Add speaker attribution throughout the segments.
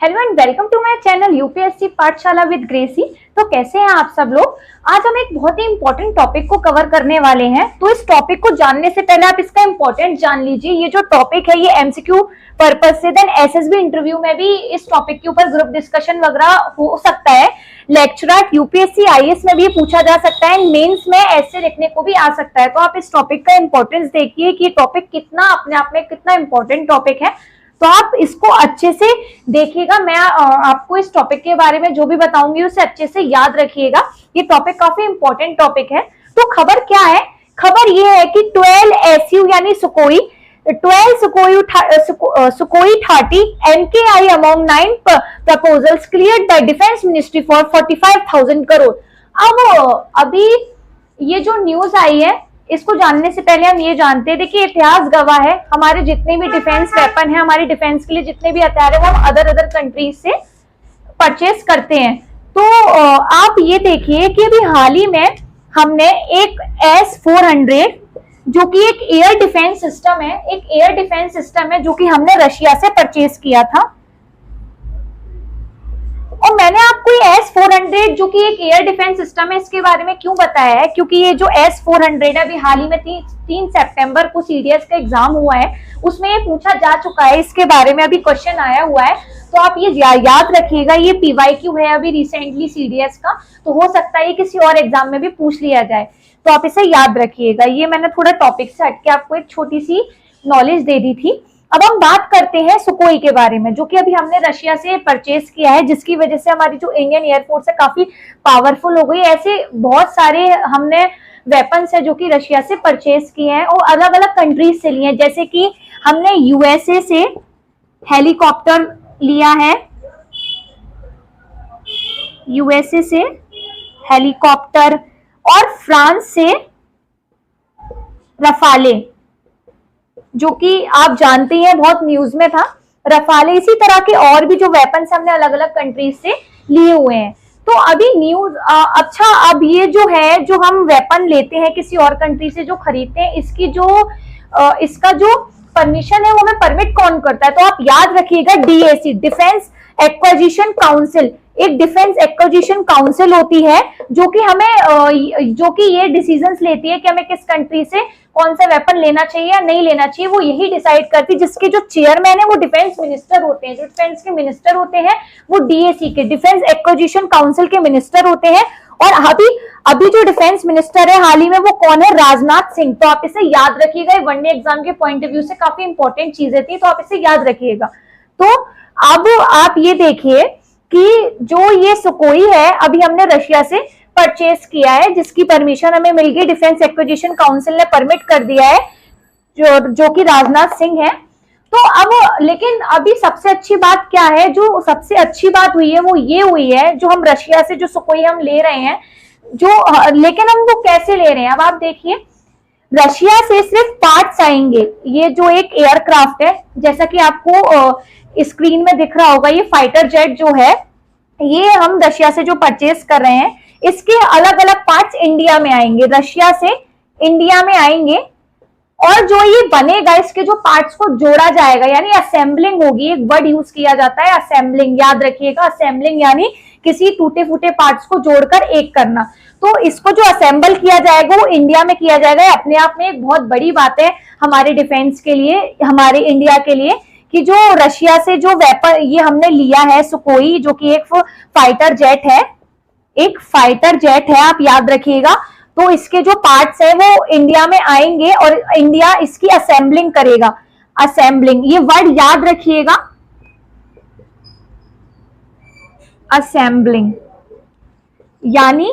Speaker 1: Hello and welcome to my channel UPSC Pathshala with Gracy. तो कैसे हैं आप सब लोग। आज हम एक बहुत ही इंपॉर्टेंट टॉपिक को कवर करने वाले हैं। तो इस टॉपिक को जानने से पहले आप इसका इंपॉर्टेंट जान लीजिए। ये जो टॉपिक है ये एमसीक्यू पर्पस से, देन एसएसबी इंटरव्यू में भी इस टॉपिक के ऊपर ग्रुप डिस्कशन वगैरह हो सकता है। लेक्चरर यूपीएससी आईएएस में भी पूछा जा सकता है, मेंस में ऐसे लिखने को भी आ सकता है। तो आप इस टॉपिक का इंपॉर्टेंस देखिए कि टॉपिक कितना अपने आप में कितना इंपॉर्टेंट टॉपिक है। तो आप इसको अच्छे से देखिएगा। मैं आपको इस टॉपिक के बारे में जो भी बताऊंगी उसे अच्छे से याद रखिएगा। ये टॉपिक काफी इंपॉर्टेंट टॉपिक है। तो खबर क्या है? खबर ये है कि 12 SU यानी सुकोई 12 सुकोई 30 MKI among 9 proposals cleared bye defence ministry for 45,000 crore. अब अभी ये जो न्यूज आई है इसको जानने से पहले हम ये जानते हैं, देखिए इतिहास गवाह है हमारे जितने भी डिफेंस वेपन है, हमारे डिफेंस के लिए जितने भी हथियार है वो हम अदर कंट्रीज से परचेस करते हैं। तो आप ये देखिए कि अभी हाल ही में हमने एक S-400 जो कि एक एयर डिफेंस सिस्टम है, जो कि हमने रशिया से परचेस किया था। और मैंने आपको ये S-400 जो कि एक एयर डिफेंस सिस्टम है इसके बारे में क्यों बताया है, क्योंकि ये जो S-400 है अभी हाल ही में 3 सितंबर को सीडीएस का एग्जाम हुआ है, उसमें ये पूछा जा चुका है, इसके बारे में अभी क्वेश्चन आया हुआ है। तो आप ये याद रखिएगा, ये PYQ है अभी रिसेंटली सीडीएस का, तो हो सकता है किसी और एग्जाम में भी पूछ लिया जाए। तो आप इसे याद रखिएगा। ये मैंने थोड़ा टॉपिक से हटके आपको एक छोटी सी नॉलेज दे दी थी। अब हम बात करते हैं सुकोई के बारे में, जो कि अभी हमने रशिया से परचेस किया है, जिसकी वजह से हमारी जो इंडियन एयरफोर्स है काफी पावरफुल हो गई। ऐसे बहुत सारे हमने वेपन्स है जो कि रशिया से परचेस किए हैं और अलग अलग कंट्रीज से लिए हैं। जैसे कि हमने यूएसए से हेलीकॉप्टर लिया है, यूएसए से हेलीकॉप्टर, और फ्रांस से रफाले, जो कि आप जानते हैं बहुत न्यूज में था रफाले। इसी तरह के और भी जो वेपन्स हमने अलग अलग कंट्रीज से लिए हुए हैं। तो अभी न्यूज अच्छा, अब ये जो है जो हम वेपन लेते हैं किसी और कंट्री से जो खरीदते हैं, इसका जो परमिशन है वो हमें परमिट कौन करता है? तो आप याद रखिएगा DAC, डिफेंस एक्विजिशन काउंसिल। एक डिफेंस एक्विजिशन काउंसिल होती है जो कि ये डिसीजंस लेती है कि हमें किस कंट्री से कौन सा वेपन लेना चाहिए या नहीं लेना चाहिए, वो यही डिसाइड करती है। जिसके जो चेयरमैन है वो डिफेंस मिनिस्टर होते हैं, जो डिफेंस के मिनिस्टर होते हैं वो DAC के डिफेंस एक्विजिशन काउंसिल के मिनिस्टर होते हैं। और अभी जो डिफेंस मिनिस्टर है हाल ही में वो कौन है? राजनाथ सिंह। तो आप इसे याद रखिएगा, वनडे एग्जाम के पॉइंट ऑफ व्यू से काफी इंपॉर्टेंट चीजें थी, तो आप इसे याद रखिएगा। तो अब आप ये देखिए कि जो ये सुकोई है अभी हमने रशिया से परचेस किया है, जिसकी परमिशन हमें मिल गई, डिफेंस एक्विजिशन काउंसिल ने परमिट कर दिया है, जो कि राजनाथ सिंह है। तो अब लेकिन अभी सबसे अच्छी बात क्या है? जो सबसे अच्छी बात हुई है वो ये हुई है, जो हम रशिया से जो सुकोई हम ले रहे हैं, लेकिन हम वो कैसे ले रहे हैं? अब आप देखिए, रशिया से सिर्फ पार्ट्स आएंगे। ये जो एक एयरक्राफ्ट है, जैसा कि आपको स्क्रीन में दिख रहा होगा, ये फाइटर जेट जो है ये हम रशिया से जो परचेस कर रहे हैं, इसके अलग अलग पार्ट्स इंडिया में आएंगे, रशिया से इंडिया में आएंगे। और जो ये बनेगा इसके जो पार्ट्स को जोड़ा जाएगा, यानी असेंबलिंग होगी। एक वर्ड यूज किया जाता है असेंबलिंग, याद रखिएगा। असेंबलिंग यानी किसी टूटे फूटे पार्ट्स को जोड़कर एक करना। तो इसको जो असेंबल किया जाएगा वो इंडिया में किया जाएगा। अपने आप में एक बहुत बड़ी बात है हमारे डिफेंस के लिए, हमारे इंडिया के लिए, कि जो रशिया से जो वेपन ये हमने लिया है सुकोई, जो कि एक फाइटर जेट है, आप याद रखिएगा। तो इसके जो पार्ट्स है वो इंडिया में आएंगे और इंडिया इसकी असेंबलिंग करेगा। असेंबलिंग, ये वर्ड याद रखिएगा, असेंबलिंग यानी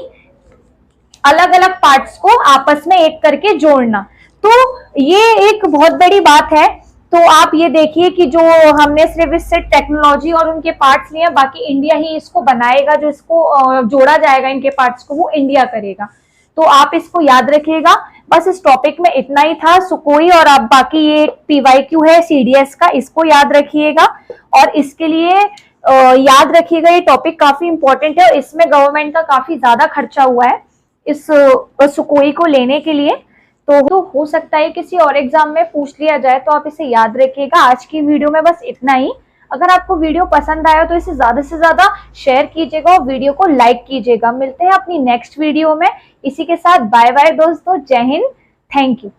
Speaker 1: अलग अलग पार्ट्स को आपस में एक करके जोड़ना। तो ये एक बहुत बड़ी बात है। तो आप ये देखिए कि जो हमने सिर्फ इससे टेक्नोलॉजी और उनके पार्ट्स लिए, बाकी इंडिया ही इसको बनाएगा, जो इसको जोड़ा जाएगा इनके पार्ट्स को वो इंडिया करेगा। तो आप इसको याद रखिएगा। बस इस टॉपिक में इतना ही था, सुकोई। और अब बाकी ये PYQ है सीडीएस का, इसको याद रखिएगा। और इसके लिए याद रखिएगा ये टॉपिक काफी इंपॉर्टेंट है और इसमें गवर्नमेंट का काफी ज्यादा खर्चा हुआ है इस सुकोई को लेने के लिए। तो हो सकता है किसी और एग्जाम में पूछ लिया जाए, तो आप इसे याद रखिएगा। आज की वीडियो में बस इतना ही। अगर आपको वीडियो पसंद आया तो इसे ज्यादा से ज्यादा शेयर कीजिएगा और वीडियो को लाइक कीजिएगा। मिलते हैं अपनी नेक्स्ट वीडियो में। इसी के साथ बाय बाय दोस्तों, जय हिंद, थैंक यू।